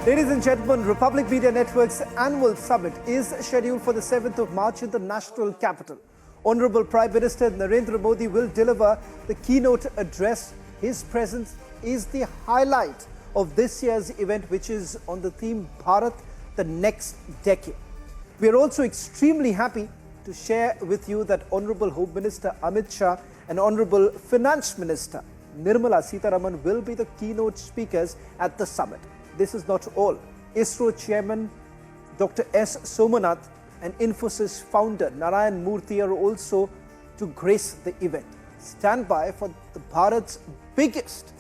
Ladies and gentlemen, Republic Media Network's annual summit is scheduled for the 7th of March in the national capital. Honorable Prime Minister Narendra Modi will deliver the keynote address. His presence is the highlight of this year's event, which is on the theme Bharat, the next decade. We are also extremely happy to share with you that Honorable Home Minister Amit Shah and Honorable Finance Minister Nirmala Sitharaman will be the keynote speakers at the summit. This is not all. ISRO Chairman Dr. S. Somanath and Infosys founder Narayan Murthy are also to grace the event. Stand by for the Bharat's biggest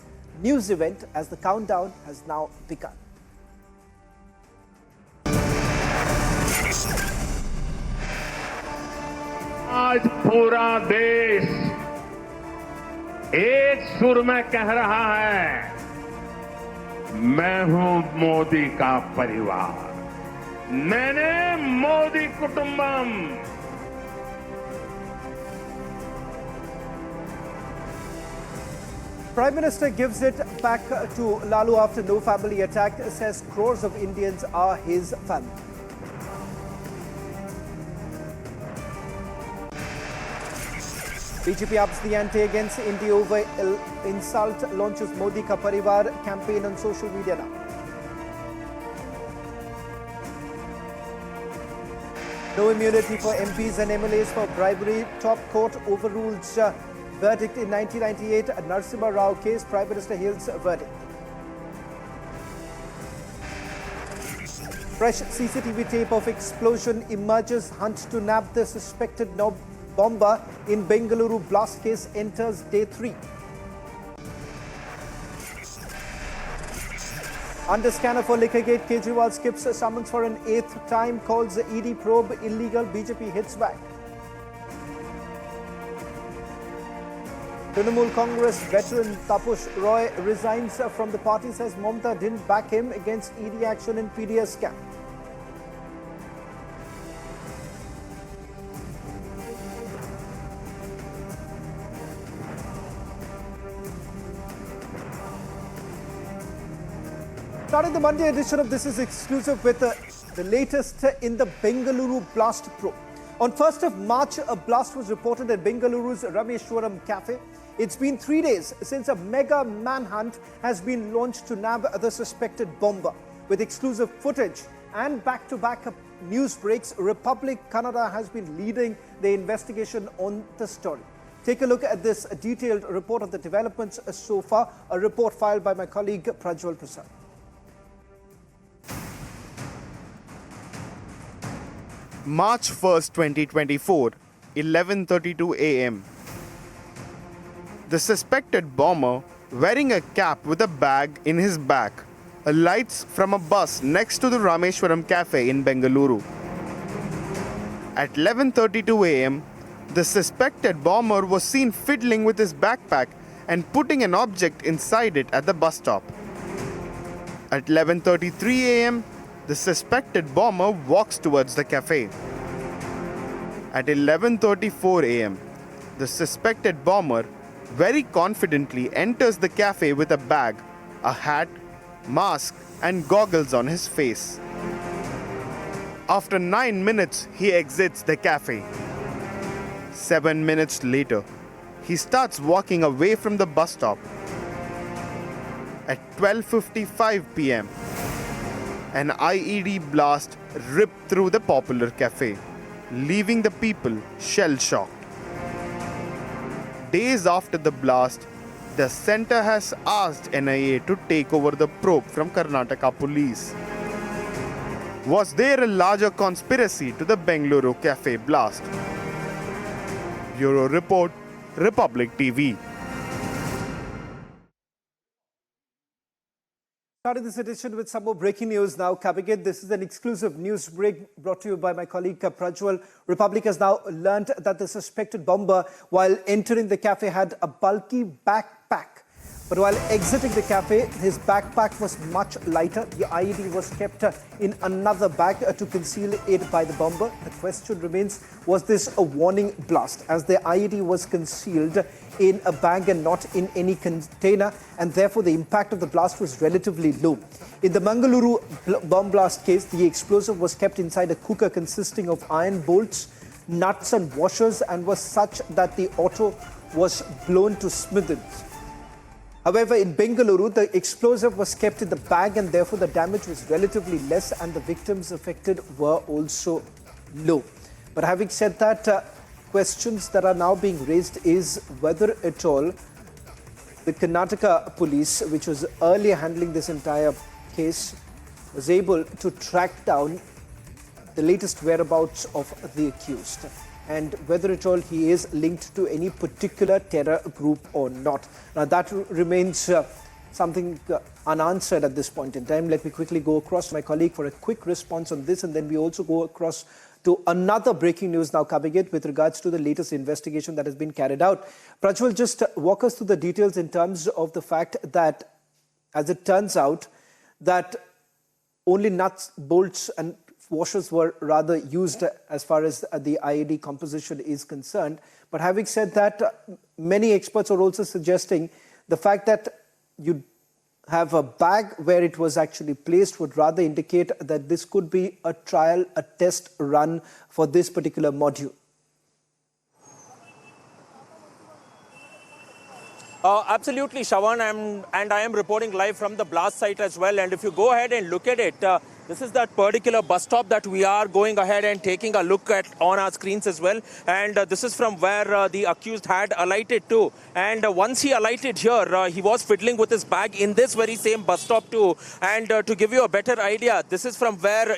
news event as the countdown has now begun. आज पूरा देश एक सुर में कह रहा है, मैं हूं मोदी का परिवार, मैंने Modi कुटुंबम। Prime Minister gives it back to Lalu after no family attack, says crores of Indians are his family. BJP ups the ante against India over insult, launches Modi Ka Parivar campaign on social media now. No immunity for MPs and MLAs for bribery. Top court overrules verdict in 1998 Narasimha Rao case. Prime Minister hails verdict. Fresh CCTV tape of explosion emerges. Hunt to nab the suspected bomber in Bengaluru blast case enters day 3. Under scanner for Liquorgate, Kejriwal skips a summons for an 8th time, calls the ED probe illegal. BJP hits back. Trinamool Congress veteran Tapush Roy resigns from the party, says Mamata didn't back him against ED action in PDS scam. Starting the Monday edition of This Is Exclusive with the latest in the Bengaluru blast probe. On 1st of March, a blast was reported at Bengaluru's Rameswaram cafe. It's been 3 days since a mega manhunt has been launched to nab the suspected bomber. With exclusive footage and back-to-back news breaks, Republic Kannada has been leading the investigation on the story. Take a look at this detailed report of the developments so far, a report filed by my colleague Prajwal Prasad. March 1st, 2024, 11:32 a.m. The suspected bomber, wearing a cap with a bag in his back, alights from a bus next to the Rameswaram cafe in Bengaluru. At 11:32 a.m., the suspected bomber was seen fiddling with his backpack and putting an object inside it at the bus stop. At 11:33 a.m., the suspected bomber walks towards the cafe. At 11:34 a.m., the suspected bomber very confidently enters the cafe with a bag, a hat, mask, and goggles on his face. After 9 minutes, he exits the cafe. 7 minutes later, he starts walking away from the bus stop. At 12:55 p.m., an IED blast ripped through the popular cafe, leaving the people shell-shocked. Days after the blast, the centre has asked NIA to take over the probe from Karnataka police. Was there a larger conspiracy to the Bengaluru cafe blast? Bureau Report, Republic TV. Starting this edition with some more breaking news now. Kabigit, this is an exclusive news break brought to you by my colleague Prajwal. Republic has now learnt that the suspected bomber, while entering the cafe, had a bulky backpack But while exiting the cafe, his backpack was much lighter. The IED was kept in another bag to conceal it by the bomber. The question remains, was this a warning blast? As the IED was concealed in a bag and not in any container, and therefore the impact of the blast was relatively low. In the Bengaluru bomb blast case, the explosive was kept inside a cooker consisting of iron bolts, nuts and washers, and was such that the auto was blown to smithereens. However, in Bengaluru, the explosive was kept in the bag and therefore the damage was relatively less and the victims affected were also low. But having said that, questions that are now being raised is whether at all the Karnataka police, which was earlier handling this entire case, was able to track down the latest whereabouts of the accused, and whether at all he is linked to any particular terror group or not. Now that remains something unanswered at this point in time. Let me quickly go across to my colleague for a quick response on this, and then we also go across to another breaking news now coming in with regards to the latest investigation that has been carried out. Prajwal, just walk us through the details in terms of the fact that, as it turns out, that only nuts, bolts and washers were rather used as far as the IED composition is concerned. But having said that, many experts are also suggesting the fact that you have a bag where it was actually placed would rather indicate that this could be a trial, a test run for this particular module. Absolutely, Shawan, and I am reporting live from the blast site as well. And if you go ahead and look at it, this is that particular bus stop that we are going ahead and taking a look at on our screens as well. And this is from where the accused had alighted to. And once he alighted here, he was fiddling with his bag in this very same bus stop too. And to give you a better idea, this is from where,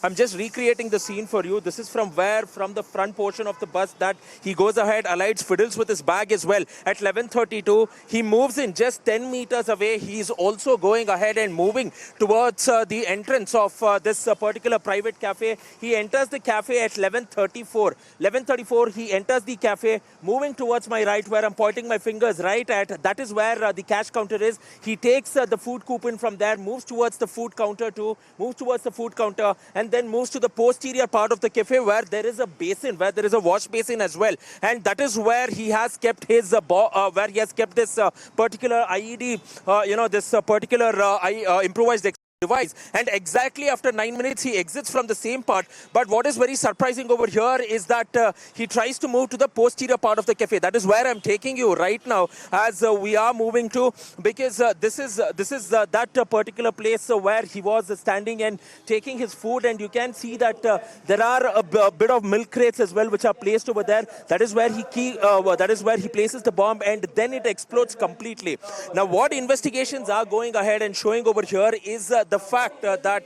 I'm just recreating the scene for you. This is from where, from the front portion of the bus, that he goes ahead, alights, fiddles with his bag as well. At 11:32, he moves in just 10 meters away. He's also going ahead and moving towards the entrance of this particular private cafe. He enters the cafe at 11:34. 11:34, he enters the cafe, moving towards my right, where I'm pointing my fingers right at. That is where the cash counter is. He takes the food coupon from there, moves towards the food counter too, and then moves to the posterior part of the cafe where there is a basin, where there is a wash basin as well. And that is where he has kept his this particular IED, this particular improvised device. And exactly after 9 minutes, he exits from the same part. But what is very surprising over here is that he tries to move to the posterior part of the cafe. That is where I'm taking you right now as we are moving to, because this is that particular place where he was standing and taking his food. And you can see that there are a bit of milk crates as well, which are placed over there. That is where he places the bomb, and then it explodes completely. Now, what investigations are going ahead and showing over here is the fact that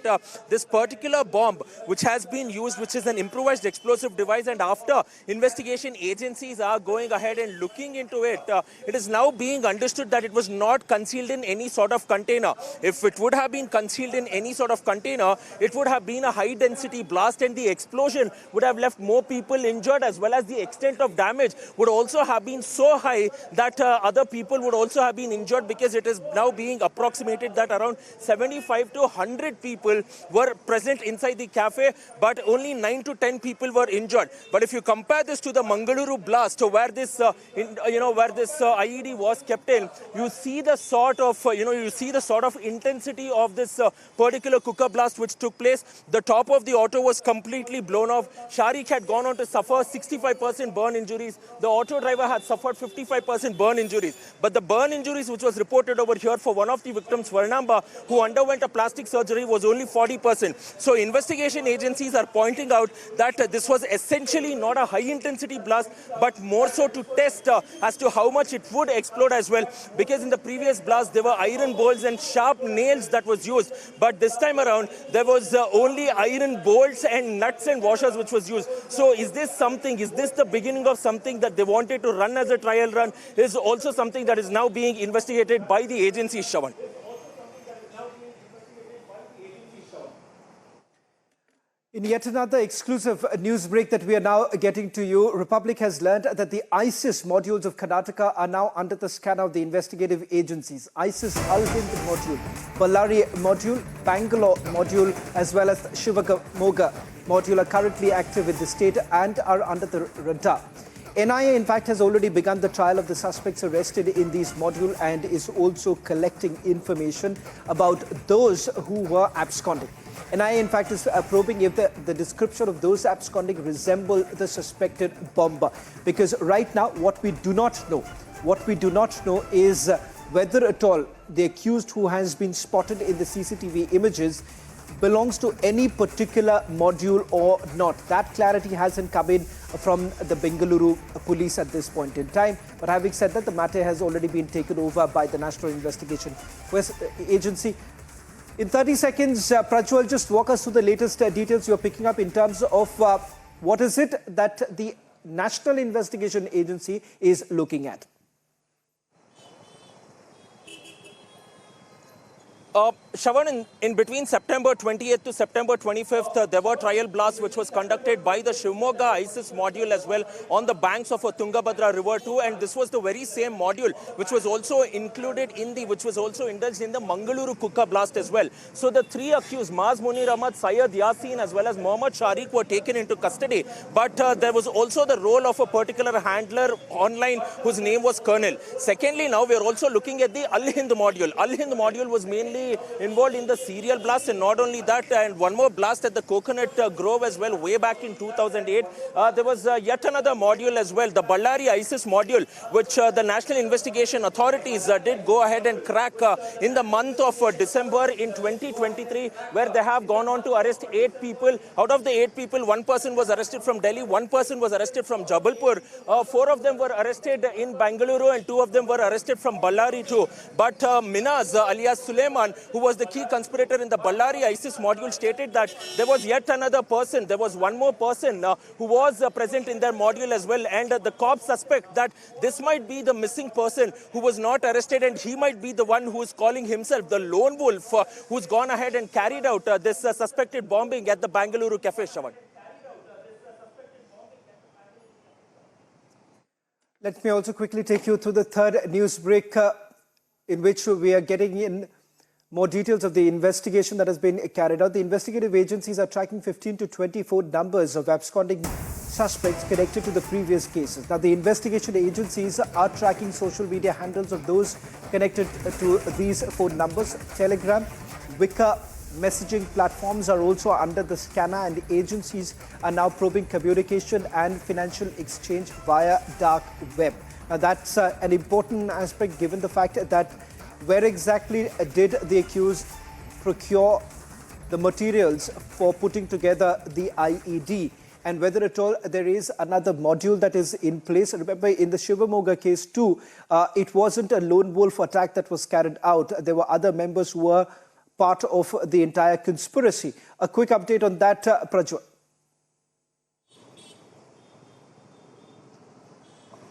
this particular bomb, which has been used, which is an improvised explosive device, and after investigation agencies are going ahead and looking into it, it is now being understood that it was not concealed in any sort of container. If it would have been concealed in any sort of container, it would have been a high density blast, and the explosion would have left more people injured, as well as the extent of damage would also have been so high that other people would also have been injured, because it is now being approximated that around 75 to 100 people were present inside the cafe, but only 9 to 10 people were injured. But if you compare this to the Bengaluru blast, where this IED was kept in, you see the sort of intensity of this particular cooker blast which took place. The top of the auto was completely blown off. Sharik had gone on to suffer 65% burn injuries. The auto driver had suffered 55% burn injuries. But the burn injuries which was reported over here for one of the victims, Varnamba, who underwent a plastic surgery, was only 40%. So investigation agencies are pointing out that this was essentially not a high-intensity blast, but more so to test as to how much it would explode as well. Because in the previous blast, there were iron bolts and sharp nails that was used. But this time around, there was only iron bolts and nuts and washers which was used. So is this the beginning of something that they wanted to run as a trial run? Is also something that is now being investigated by the agency, Shawan. In yet another exclusive news break that we are now getting to you, Republic has learned that the ISIS modules of Karnataka are now under the scanner of the investigative agencies. ISIS Al-Hind module, Ballari module, Bangalore module, as well as Shivamoga module are currently active in the state and are under the radar. NIA, in fact, has already begun the trial of the suspects arrested in these modules and is also collecting information about those who were absconding. NIA, in fact, is probing if the description of those absconding resemble the suspected bomber. Because right now, what we do not know is whether at all the accused who has been spotted in the CCTV images belongs to any particular module or not. That clarity hasn't come in from the Bengaluru police at this point in time. But having said that, the matter has already been taken over by the National Investigation Agency. In 30 seconds, Prajwal, just walk us through the latest details you're picking up in terms of what is it that the National Investigation Agency is looking at. Shravan, in between September 20th to September 25th, there were trial blasts which was conducted by the Shivamoga ISIS module as well on the banks of Tungabhadra River too, and this was the very same module which was also indulged in the Mangaluru Kukka blast as well. So the three accused, Maz Munir Ahmad, Syed Yasin as well as Mohammad Sharik were taken into custody, but there was also the role of a particular handler online whose name was Colonel. Secondly, now we are also looking at the Al-Hind module. Al-Hind module was mainly involved in the serial blast, and not only that, and one more blast at the Coconut Grove as well way back in 2008. There was yet another module as well, the Ballari ISIS module, which the National Investigation Authorities did go ahead and crack in the month of December in 2023, where they have gone on to arrest 8 people. Out of the 8 people, 1 person was arrested from Delhi, 1 person was arrested from Jabalpur, 4 of them were arrested in Bengaluru and 2 of them were arrested from Ballari too. But Minaz alias Suleiman, who was the key conspirator in the Ballari ISIS module, stated that there was yet another person, there was one more person who was present in their module as well, and the cops suspect that this might be the missing person who was not arrested, and he might be the one who is calling himself the lone wolf who's gone ahead and carried out this suspected bombing at the Bengaluru cafe, Shravan. Let me also quickly take you through the third news break in which we are getting in more details of the investigation that has been carried out. The investigative agencies are tracking 15 to 24 numbers of absconding suspects connected to the previous cases. Now, the investigation agencies are tracking social media handles of those connected to these 4 numbers. Telegram, Wicker messaging platforms are also under the scanner, and the agencies are now probing communication and financial exchange via dark web. Now, that's an important aspect given the fact that where exactly did the accused procure the materials for putting together the IED, and whether at all there is another module that is in place. Remember, in the Shivamoga case too, it wasn't a lone wolf attack that was carried out. There were other members who were part of the entire conspiracy. A quick update on that, Prajwal.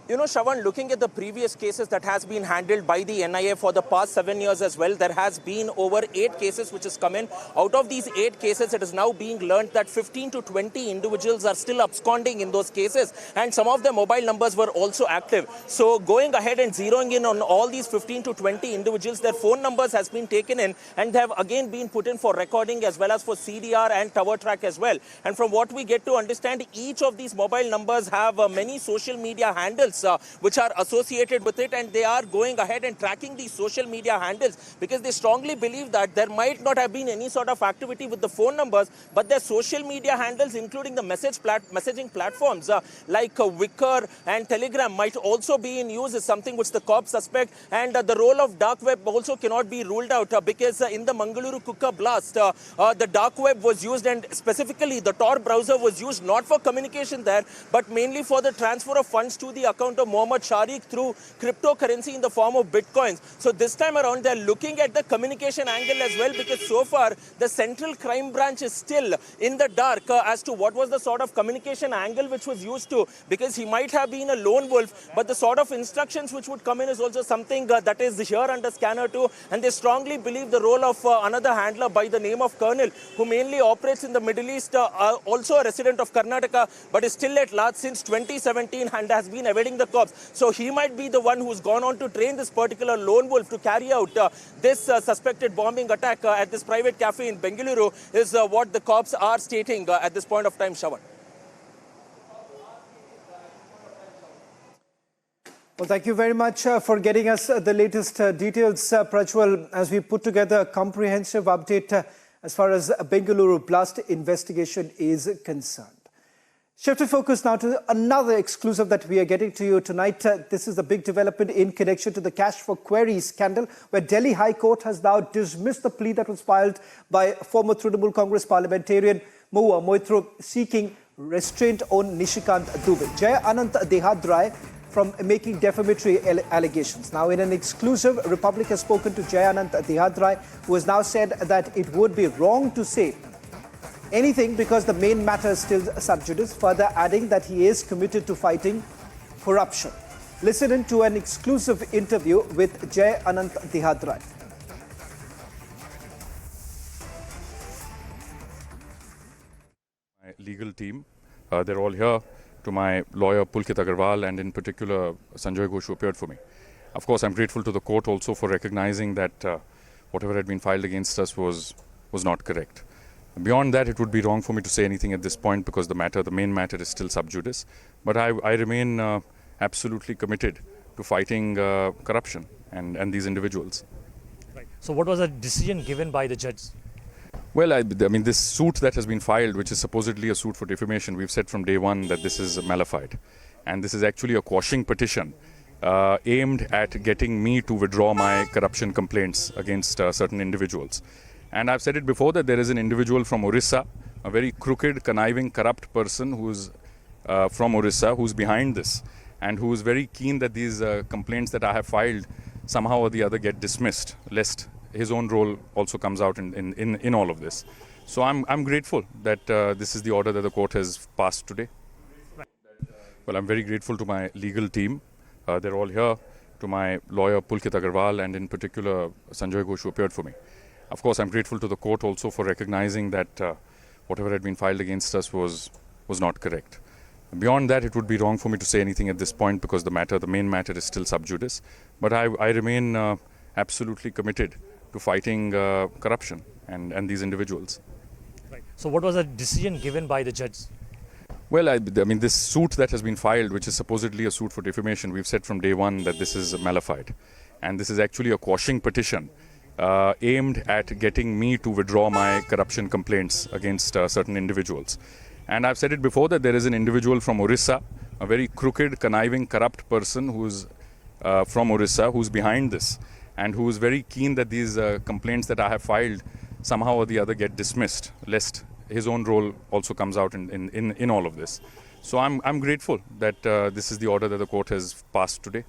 You know, Shravan, looking at the previous cases that has been handled by the NIA for the past 7 years as well, there has been over 8 cases which has come in. Out of these 8 cases, it is now being learned that 15 to 20 individuals are still absconding in those cases, and some of their mobile numbers were also active. So going ahead and zeroing in on all these 15 to 20 individuals, their phone numbers has been taken in and they have again been put in for recording as well as for CDR and tower track as well. And from what we get to understand, each of these mobile numbers have many social media handles which are associated with it, and they are going ahead and tracking these social media handles because they strongly believe that there might not have been any sort of activity with the phone numbers, but their social media handles, including the messaging platforms like Wicker and Telegram, might also be in use, is something which the cops suspect. And the role of dark web also cannot be ruled out because in the Mangaluru Kukka blast, the dark web was used, and specifically the Tor browser was used not for communication there, but mainly for the transfer of funds to the account account of Mohammad Sharik through cryptocurrency in the form of bitcoins. So this time around, they're looking at the communication angle as well, because so far the Central Crime Branch is still in the dark as to what was the sort of communication angle which was used to, because he might have been a lone wolf, but the sort of instructions which would come in is also something that is here under scanner too. And they strongly believe the role of another handler by the name of Colonel, who mainly operates in the Middle East, also a resident of Karnataka, but is still at large since 2017 and has been evading the cops. So he might be the one who's gone on to train this particular lone wolf to carry out this suspected bombing attack at this private cafe in Bengaluru, is what the cops are stating at this point of time, Shawan. Well, thank you very much for getting us the latest details, Prajwal, as we put together a comprehensive update as far as Bengaluru blast investigation is concerned. Shifting focus now to another exclusive that we are getting to you tonight. This is the big development in connection to the cash for queries scandal, where Delhi High Court has now dismissed the plea that was filed by former Trinamool Congress parliamentarian Mahua Moitro seeking restraint on Nishikant Dubey. Jaya Anant Dehadrai from making defamatory allegations. Now, in an exclusive, Republic has spoken to Jaya Anant Dehadrai, who has now said that it would be wrong to say anything because the main matter is still sub judice, further adding that he is committed to fighting corruption. Listen in to an exclusive interview with Jaya Anant Dehadrai. My legal team, they're all here, to my lawyer Pulkit Agarwal and in particular Sanjay Ghosh, who appeared for me. Of course, I'm grateful to the court also for recognizing that whatever had been filed against us was not correct. Beyond that, it would be wrong for me to say anything at this point because the main matter is still sub judice. But I remain absolutely committed to fighting corruption and these individuals. Right. So what was the decision given by the judge? Well, I mean, this suit that has been filed, which is supposedly a suit for defamation, we've said from day one that this is malified. And this is actually a quashing petition aimed at getting me to withdraw my corruption complaints against certain individuals. And I've said it before that there is an individual from Orissa, a very crooked, conniving, corrupt person who's from Orissa, who's behind this and who is very keen that these complaints that I have filed somehow or the other get dismissed, lest his own role also comes out in all of this. So I'm grateful that this is the order that the court has passed today. Well, I'm very grateful to my legal team. They're all here, to my lawyer Pulkit Agarwal and in particular Sanjay Ghosh, who appeared for me. Of course, I'm grateful to the court also for recognizing that whatever had been filed against us was not correct. Beyond that, it would be wrong for me to say anything at this point because the main matter is still sub judice. But I remain absolutely committed to fighting corruption and these individuals. Right. So what was the decision given by the judge? Well, I mean, this suit that has been filed, which is supposedly a suit for defamation, we've said from day one that this is malified. And this is actually a quashing petition aimed at getting me to withdraw my corruption complaints against certain individuals. And I've said it before that there is an individual from Orissa, a very crooked, conniving, corrupt person who's from Orissa, who's behind this and who is very keen that these complaints that I have filed somehow or the other get dismissed, lest his own role also comes out in all of this. So I'm grateful that this is the order that the court has passed today.